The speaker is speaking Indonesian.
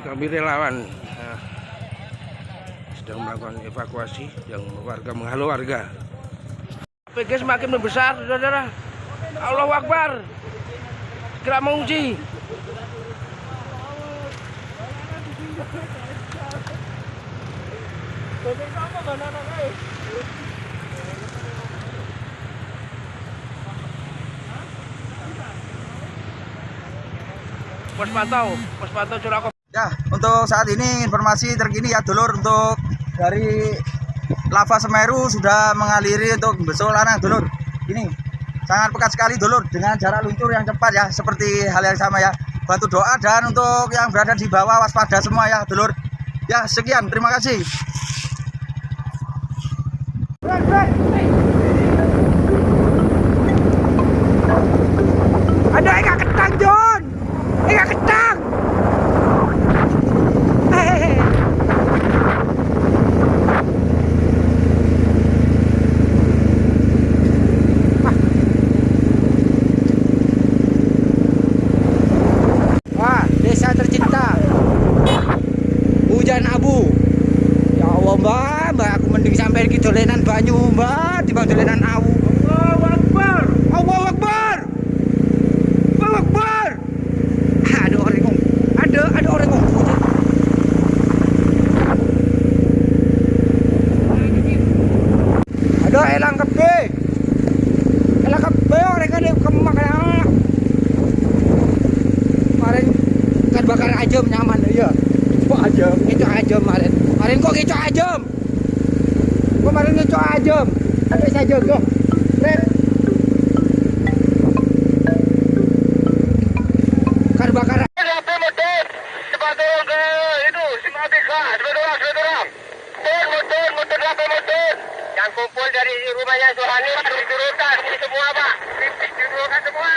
kami relawan sedang melakukan evakuasi yang warga menghalau warga. PG semakin membesar, saudara. Allahu Akbar. Segera mengungsi. Pos pantau curah. Ya, untuk saat ini informasi terkini ya dulur, untuk dari lava Semeru sudah mengaliri untuk besok larang dulur. Ini sangat pekat sekali dulur, dengan jarak luncur yang cepat ya, seperti hal yang sama ya. Bantu doa dan untuk yang berada di bawah waspada semua ya dulur. Ya, sekian, terima kasih. Ada ikan ketang, John. Ikan ketang. Wah, desa tercinta. Hujan abu. Ya Allah, Mbak, aku mending sampai ke dolenan banyu, Mbak, timbang dolenan awu. Allahu Akbar. Allahu Akbar. Allahu Akbar. Ada orang ngomong. Ada orang ngomong. Ada elang kebe. Elang kebe orang kan kemak ya. Kemarin kan bakar ajam nyaman ya. Kok ajam? Itu ajam kemarin. Kemarin kok ngicok ajam? Kemarin ngicok ajam. Ada saja kok. Red. Kan bakar. Yang kumpul dari rumahnya Sohani diturunkan semua, Pak. Diturunkan semua.